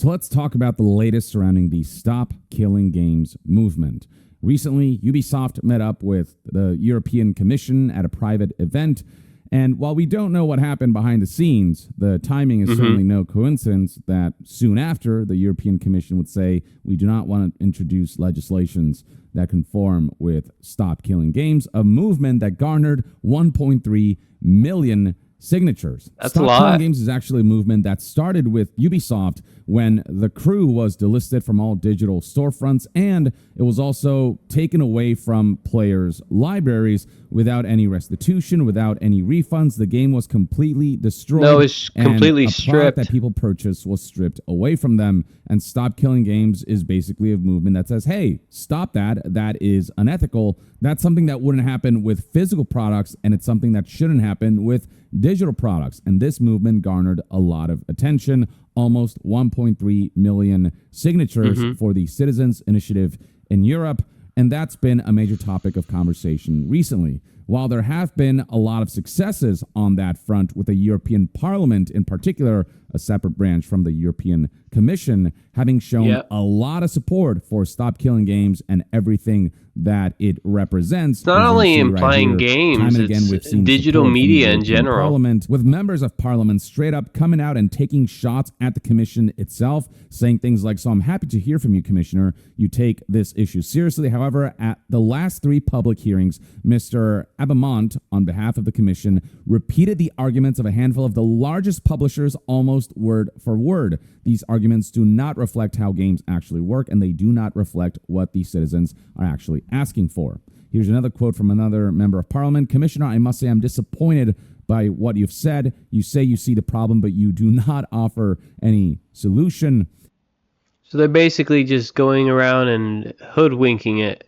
So let's talk about the latest surrounding the Stop Killing Games movement. Recently, Ubisoft met up with the European Commission at a private event. And while we don't know what happened behind the scenes, the timing is certainly no coincidence that soon after, the European Commission would say, we do not want to introduce legislations that conform with Stop Killing Games, a movement that garnered 1.3 million signatures. That's Stop a lot. Killing Games is actually a movement that started with Ubisoft when The Crew was delisted from all digital storefronts, and it was also taken away from players' libraries without any restitution, without any refunds. The game was completely destroyed. No, it's completely and a product stripped. that people purchased was stripped away from them. And Stop Killing Games is basically a movement that says, hey, stop that. That is unethical. That's something that wouldn't happen with physical products, and it's something that shouldn't happen with digital products. And this movement garnered a lot of attention, almost 1.3 million signatures for the Citizens Initiative in Europe. And that's been a major topic of conversation recently. While there have been a lot of successes on that front, with the European Parliament in particular, a separate branch from the European Commission, having shown a lot of support for Stop Killing Games and everything that it represents. It's not only implying games, it's digital media in general. Parliament, with members of Parliament straight up coming out and taking shots at the Commission itself, saying things like, so I'm happy to hear from you, Commissioner. You take this issue seriously. However, at the last 3 public hearings, Mr. Abamont, on behalf of the Commission, repeated the arguments of a handful of the largest publishers almost word for word. These arguments do not reflect how games actually work, and they do not reflect what the citizens are actually asking for. Here's another quote from another member of Parliament. Commissioner, I must say I'm disappointed by what you've said. You say you see the problem, but you do not offer any solution. So they're basically just going around and hoodwinking it.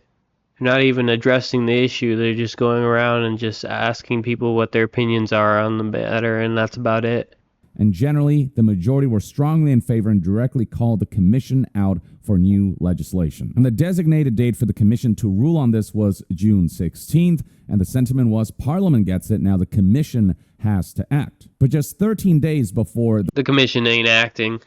Not even addressing the issue. They're just going around and just asking people what their opinions are on the matter, and that's about it. And generally, the majority were strongly in favor and directly called the Commission out for new legislation. And the designated date for the Commission to rule on this was June 16th, and the sentiment was Parliament gets it, now the Commission has to act. But just 13 days before the Commission ain't acting.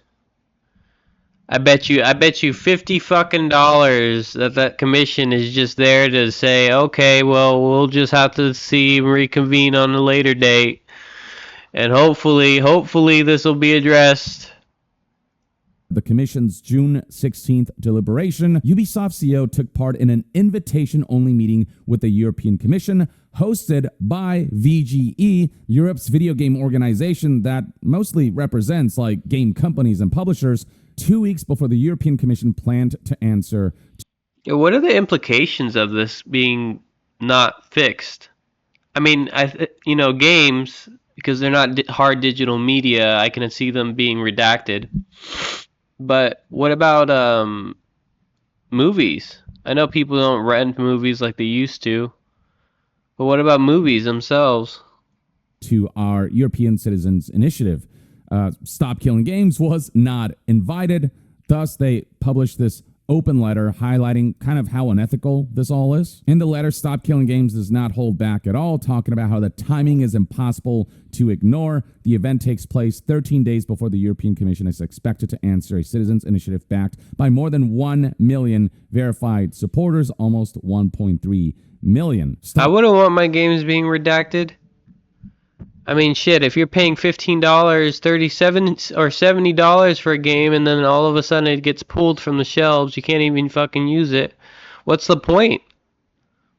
I bet you $50 fucking that commission is just there to say, okay, well, we'll just have to see and reconvene on a later date. And hopefully this will be addressed. The Commission's June 16th deliberation, Ubisoft CEO took part in an invitation-only meeting with the European Commission, hosted by VGE, Europe's video game organization that mostly represents like game companies and publishers, 2 weeks before the European Commission planned to answer. What are the implications of this being not fixed? I mean, games, because they're not hard digital media, I can see them being redacted. But what about movies? I know people don't rent movies like they used to. But what about movies themselves? To our European Citizens Initiative. Stop Killing Games was not invited. Thus, they published this open letter highlighting kind of how unethical this all is. In the letter, Stop Killing Games does not hold back at all, talking about how the timing is impossible to ignore. The event takes place 13 days before the European Commission is expected to answer a citizens' initiative backed by more than 1 million verified supporters, almost 1.3 million. I wouldn't want my games being redacted. I mean, shit, if you're paying $15, $37 or $70 for a game, and then all of a sudden it gets pulled from the shelves, you can't even fucking use it. What's the point?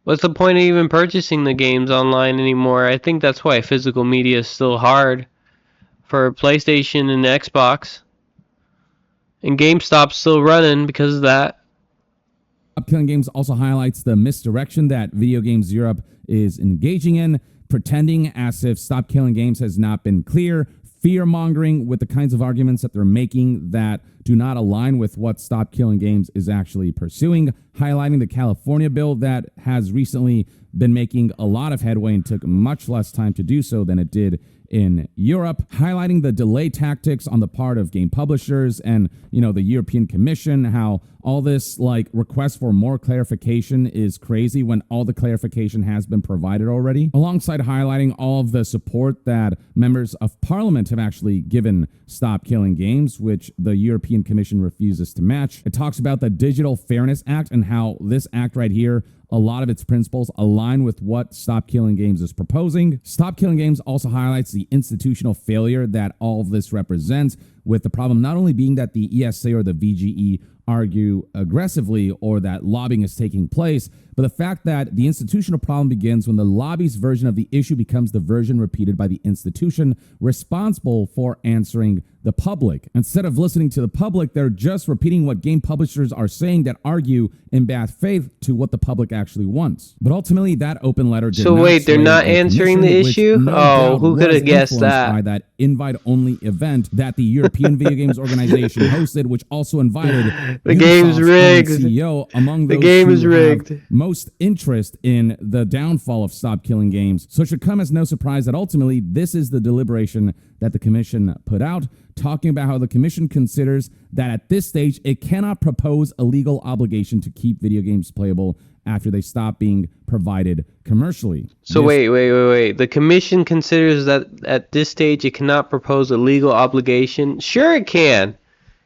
What's the point of even purchasing the games online anymore? I think that's why physical media is still hard for PlayStation and Xbox. And GameStop's still running because of that. Stop Killing Games also highlights the misdirection that Video Games Europe is engaging in, pretending as if Stop Killing Games has not been clear, fear-mongering with the kinds of arguments that they're making that do not align with what Stop Killing Games is actually pursuing, highlighting the California bill that has recently been making a lot of headway and took much less time to do so than it did in Europe, highlighting the delay tactics on the part of game publishers and, the European Commission, how all this like request for more clarification is crazy when all the clarification has been provided already, alongside highlighting all of the support that members of parliament have actually given Stop Killing Games, which the European Commission refuses to match. It talks about the Digital Fairness Act and how this act right here, a lot of its principles align with what Stop Killing Games is proposing. Stop Killing Games also highlights the institutional failure that all of this represents, with the problem not only being that the ESA or the VGE argue aggressively or that lobbying is taking place, but the fact that the institutional problem begins when the lobby's version of the issue becomes the version repeated by the institution responsible for answering the public. Instead of listening to the public, they're just repeating what game publishers are saying that argue in bad faith to what the public actually wants. But ultimately, that open letter did So not wait, they're sway not the answering the commission, which issue? no Oh, doubt who could was have guessed influenced that? by that invite-only event that the European Video Games Organization hosted, which also invited The game's Ubisoft's own rigged. CEO among The those game who is have rigged. most interest in the downfall of Stop Killing Games. So it should come as no surprise that ultimately this is the deliberation that the commission put out, talking about how the commission considers that at this stage it cannot propose a legal obligation to keep video games playable after they stop being provided commercially. So This- wait. The commission considers that at this stage it cannot propose a legal obligation. Sure it can.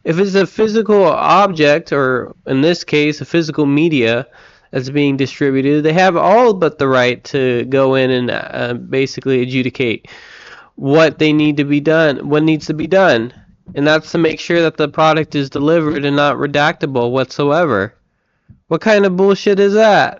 If it's a physical object, or in this case, a physical media that's being distributed, they have all but the right to go in and basically adjudicate what needs to be done. And that's to make sure that the product is delivered and not redactable whatsoever. What kind of bullshit is that?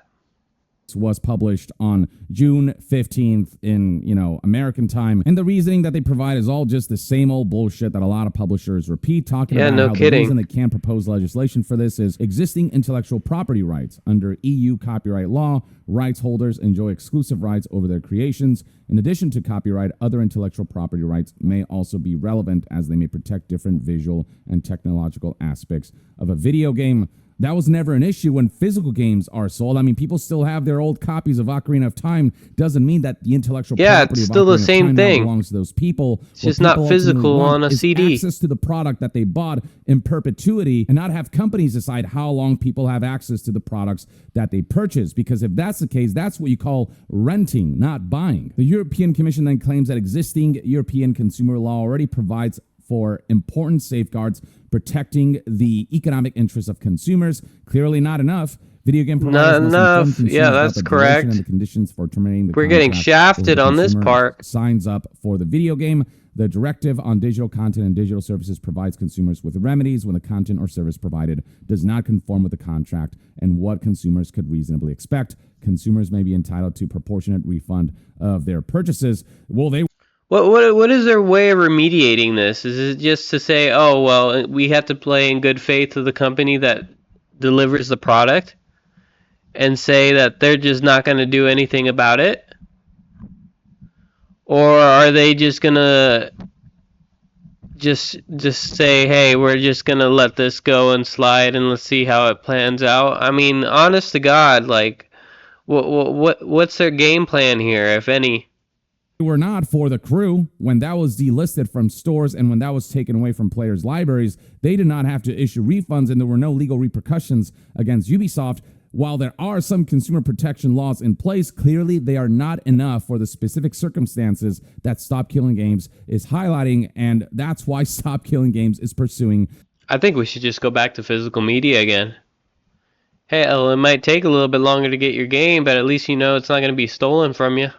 was published on June 15th in, American time. And the reasoning that they provide is all just the same old bullshit that a lot of publishers repeat, talking about no how kidding. the reason they can't propose legislation for this is existing intellectual property rights. Under EU copyright law, rights holders enjoy exclusive rights over their creations. In addition to copyright, other intellectual property rights may also be relevant as they may protect different visual and technological aspects of a video game. That was never an issue when physical games are sold. I mean, people still have their old copies of Ocarina of Time. Doesn't mean that the intellectual property it's of still the Ocarina of same Time now thing. belongs to those people. It's just not physical on a CD. Access to the product that they bought in perpetuity, and not have companies decide how long people have access to the products that they purchase. Because if that's the case, that's what you call renting, not buying. The European Commission then claims that existing European consumer law already provides for important safeguards protecting the economic interests of consumers. Clearly not enough. Video game providers must inform consumers Yeah, about that's the duration correct. and the conditions for terminating the We're getting contract shafted if the on this consumer part. signs up for the video game. The directive on digital content and digital services provides consumers with remedies when the content or service provided does not conform with the contract and what consumers could reasonably expect. Consumers may be entitled to proportionate refund of their purchases. Well, they What is their way of remediating this? Is it just to say, oh, well, we have to play in good faith to the company that delivers the product and say that they're just not going to do anything about it? Or are they just going to just say, hey, we're just going to let this go and slide and let's see how it plans out? I mean, honest to God, like, what's their game plan here, if any? were not for the crew. When that was delisted from stores and when that was taken away from players' libraries, they did not have to issue refunds and there were no legal repercussions against Ubisoft. While there are some consumer protection laws in place, clearly they are not enough for the specific circumstances that Stop Killing Games is highlighting, and that's why Stop Killing Games is pursuing. I think we should just go back to physical media again. Hell, it might take a little bit longer to get your game, but at least you know it's not going to be stolen from you.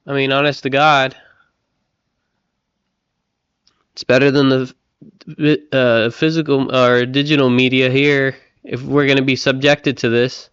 I mean, honest to God, it's better than the physical or digital media here if we're going to be subjected to this.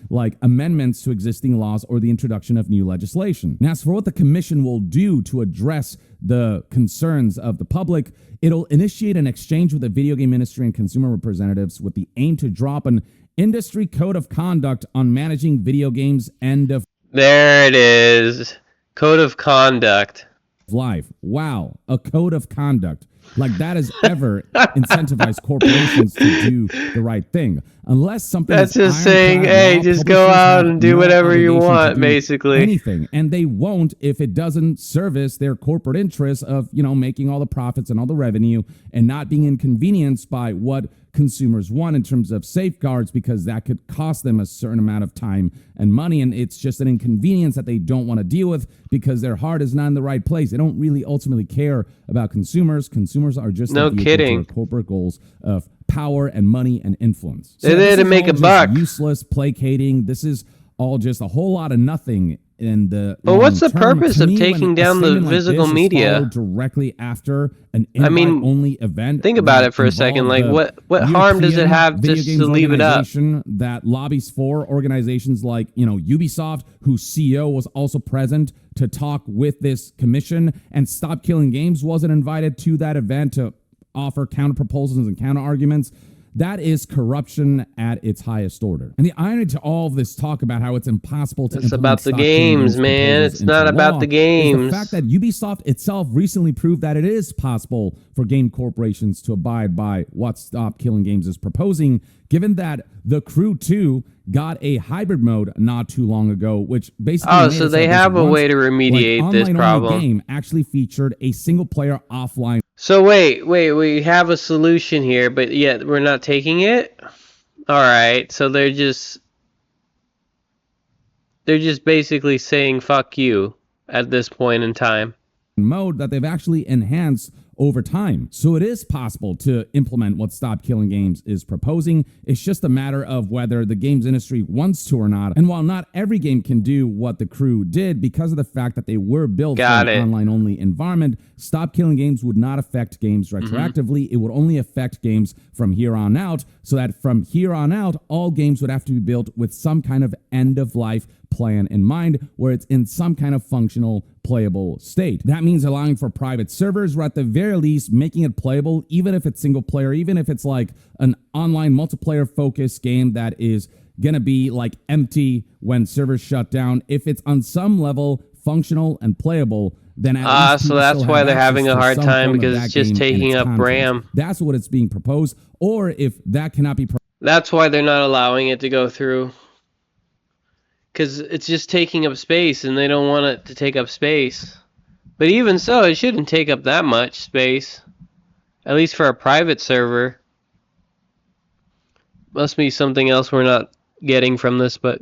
Like amendments to existing laws or the introduction of new legislation. And as for what the commission will do to address the concerns of the public, it'll initiate an exchange with the video game industry and consumer representatives with the aim to drop an industry code of conduct on managing video games end of There it is. Code of conduct. life. Wow, a code of conduct. Like that has ever incentivized corporations to do the right thing. Unless something That's is just saying, ironclad hey, law, just go publishers out have and do no whatever you obligation to want, do basically. anything, and they won't if it doesn't service their corporate interests of, you know, making all the profits and all the revenue and not being inconvenienced by what consumers want in terms of safeguards, because that could cost them a certain amount of time and money, and it's just an inconvenience that they don't want to deal with because their heart is not in the right place. They don't really ultimately care about consumers. Consumers are just No a vehicle to kidding. their corporate goals of power and money and influence. They're there this to is make all a just buck. useless, placating. This is all just a whole lot of nothing in the Well, what's the long term. purpose To of me, when taking a down the statement like physical this is media? followed directly after an I mean, invite-only event. think about that it for a second. involved Like, the what harm does it European have video just games to leave it up? organization that lobbies for organizations like, you know, Ubisoft, whose CEO was also present to talk with this commission, and Stop Killing Games wasn't invited to that event to offer counter proposals and counter arguments. That is corruption at its highest order. And the irony to all of this talk about how it's impossible to It's implement about the Stop Killing games, man. proposals It's into not about law the is games. the fact that Ubisoft itself recently proved that it is possible for game corporations to abide by what Stop Killing Games is proposing, given that The Crew 2 got a hybrid mode not too long ago, which basically Oh, made so it they that this have a once, way to remediate like, this online-only problem. game actually featured a single-player offline. So wait, we have a solution here, but yet we're not taking it? All right, so they're just basically saying fuck you at this point in time. Mode that they've actually enhanced over time. So it is possible to implement what Stop Killing Games is proposing. It's just a matter of whether the games industry wants to or not. And while not every game can do what The Crew did, because of the fact that they were built for an online-only environment, Stop Killing Games would not affect games retroactively. It would only affect games from here on out, so that from here on out, all games would have to be built with some kind of end-of-life plan in mind, where it's in some kind of functional, playable state. That means allowing for private servers, or at the very least making it playable, even if it's single player, even if it's like an online multiplayer focused game that is gonna be like empty when servers shut down. If it's on some level functional and playable, then at least so that's why they're having a hard time, because it's just taking up RAM. That's what it's being proposed. Or if that cannot be that's why they're not allowing it to go through. Because it's just taking up space, and they don't want it to take up space. But even so, it shouldn't take up that much space. At least for a private server. Must be something else we're not getting from this, but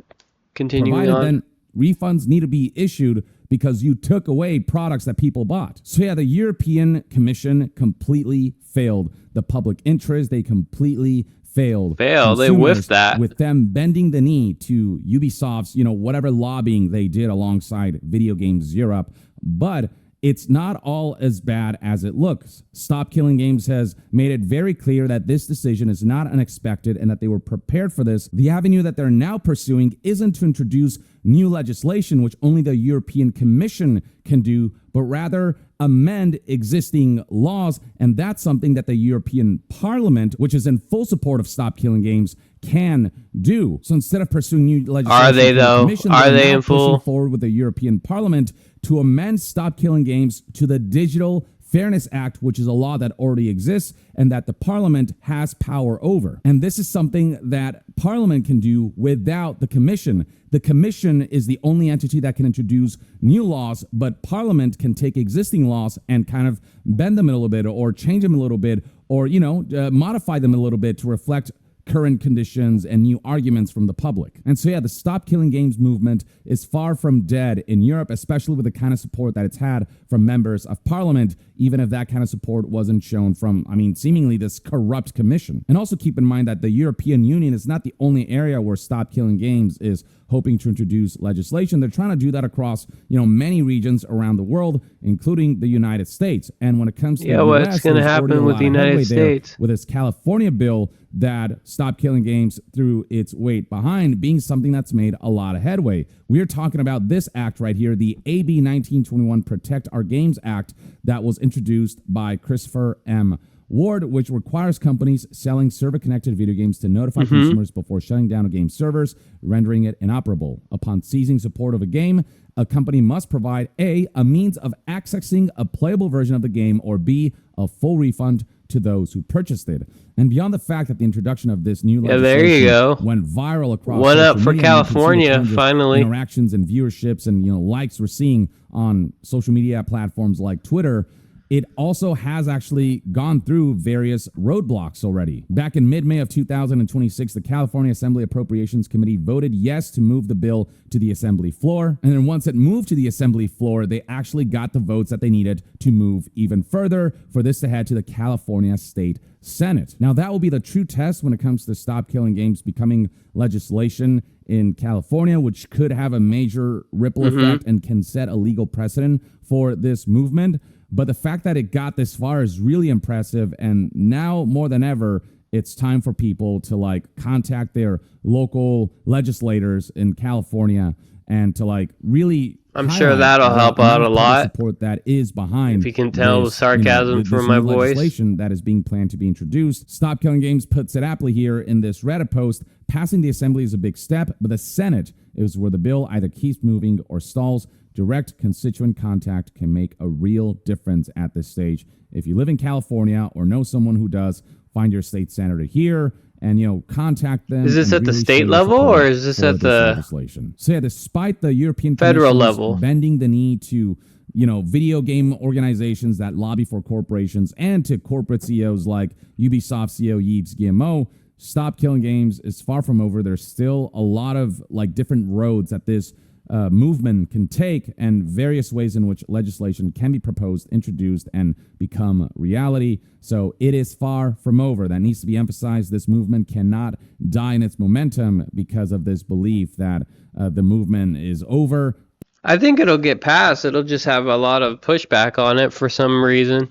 continuing on. Then refunds need to be issued because you took away products that people bought. So yeah, the European Commission completely failed the public interest. They completely failed. They whiffed that. With them bending the knee to Ubisoft's, you know, whatever lobbying they did alongside Video Games Europe. But it's not all as bad as it looks. Stop Killing Games has made it very clear that this decision is not unexpected and that they were prepared for this. The avenue that they're now pursuing isn't to introduce new legislation, which only the European Commission can do, but rather amend existing laws. And that's something that the European Parliament, which is in full support of Stop Killing Games, can do. So instead of pursuing new legislation, are they though? Are they in full forward with the European Parliament to amend Stop Killing Games to the Digital Fairness Act, which is a law that already exists and that the Parliament has power over. And this is something that Parliament can do without the Commission. The Commission is the only entity that can introduce new laws, but Parliament can take existing laws and kind of bend them a little bit or change them a little bit or, you know, modify them a little bit to reflect current conditions and new arguments from the public. And so, yeah, the Stop Killing Games movement is far from dead in Europe, especially with the kind of support that it's had from members of parliament, even if that kind of support wasn't shown from, I mean, seemingly this corrupt commission. And also keep in mind that the European Union is not the only area where Stop Killing Games is hoping to introduce legislation. They're trying to do that across, you know, many regions around the world, including the United States. And when it comes to the US, what's going to happen with the United States? With this California bill that Stop Killing Games threw its weight behind, being something that's made a lot of headway. We're talking about this act right here, the AB 1921 Protect Our Games Act, that was introduced by Christopher M. Ward, which requires companies selling server-connected video games to notify consumers before shutting down a game's servers, rendering it inoperable. Upon seizing support of a game, a company must provide A, a means of accessing a playable version of the game, or B, a full refund to those who purchased it. And beyond the fact that the introduction of this new Yeah, legislation there you go. went viral across One up social for media, and you can see the California, kinds of finally. interactions and viewerships and likes we're seeing on social media platforms like Twitter, it also has actually gone through various roadblocks already. Back in mid-May of 2026, the California Assembly Appropriations Committee voted yes to move the bill to the Assembly floor. And then once it moved to the Assembly floor, they actually got the votes that they needed to move even further for this to head to the California State Senate. Now, that will be the true test when it comes to Stop Killing Games becoming legislation in California, which could have a major ripple effect and can set a legal precedent for this movement. But the fact that it got this far is really impressive. And now more than ever, it's time for people to contact their local legislators in California and to really. I'm sure that'll help out a lot. Support that is behind. If you can tell the sarcasm from my voice. Legislation that is being planned to be introduced. Stop Killing Games puts it aptly here in this Reddit post. Passing the Assembly is a big step, but the Senate is where the bill either keeps moving or stalls. Direct constituent contact can make a real difference at this stage. If you live in California or know someone who does, find your state senator here and contact them. Is this at the state level or is this at the legislation? So yeah, despite the European federal Commission's level bending the knee to video game organizations that lobby for corporations and to corporate CEOs like Ubisoft CEO Yves Guillemot, Stop Killing Games is far from over. There's still a lot of different roads that this movement can take and various ways in which legislation can be proposed, introduced, and become reality. So it is far from over. That needs to be emphasized. This movement cannot die in its momentum because of this belief that the movement is over. I think it'll get passed. It'll just have a lot of pushback on it for some reason.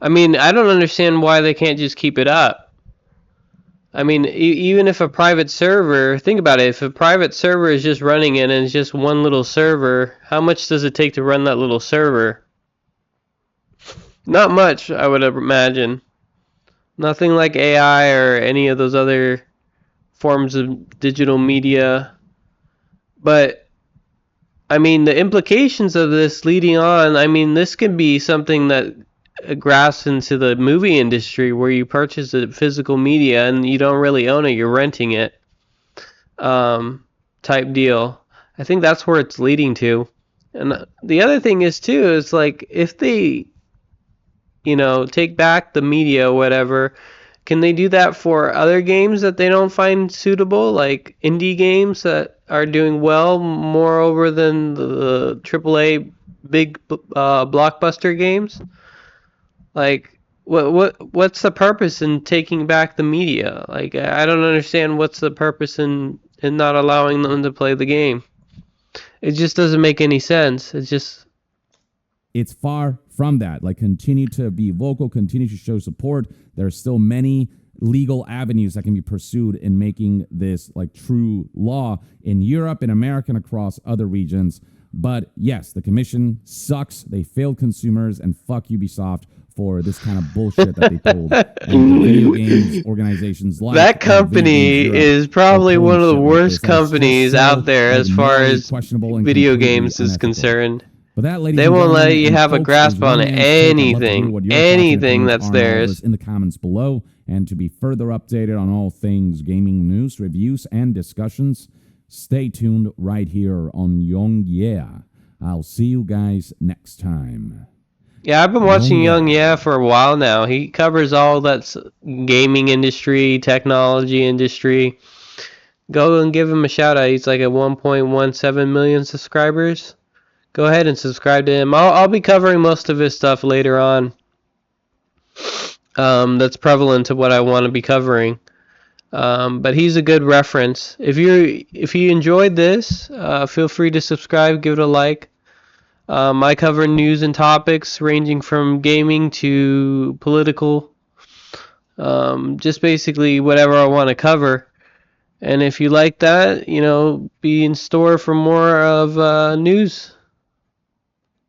I mean, I don't understand why they can't just keep it up. I mean, even if a private server, think about it, if a private server is just running it and it's just one little server, how much does it take to run that little server? Not much, I would imagine. Nothing like AI or any of those other forms of digital media. But, I mean, the implications of this leading on, I mean, this could be something that grasps into the movie industry where you purchase a physical media and you don't really own it, you're renting it, type deal. I think that's where it's leading to. And the other thing is too, is if they take back the media or whatever, can they do that for other games that they don't find suitable, like indie games that are doing well moreover than the AAA big blockbuster games? What's the purpose in taking back the media? I don't understand what's the purpose in not allowing them to play the game. It just doesn't make any sense. It's far from that. Continue to be vocal, continue to show support. There are still many legal avenues that can be pursued in making this true law in Europe, in America, and across other regions. But yes, the commission sucks. They failed consumers, and fuck Ubisoft for this kind of bullshit that they pulled. And the video games organizations that company is probably one of the worst companies out there as far as video games is concerned. But that, they won't let you have a grasp on anything that's theirs. In the comments below, and to be further updated on all things gaming news, reviews, and discussions, stay tuned right here on Young Yeah. I'll see you guys next time. Yeah, I've been watching Young Yeah for a while now. He covers all that gaming industry, technology industry. Go and give him a shout out. He's at 1.17 million subscribers. Go ahead and subscribe to him. I'll be covering most of his stuff later on. That's prevalent to what I want to be covering. But he's a good reference. If you enjoyed this, feel free to subscribe, give it a like. I cover news and topics ranging from gaming to political. Just basically whatever I want to cover. And if you like that, be in store for more of news.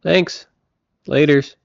Thanks. Laters.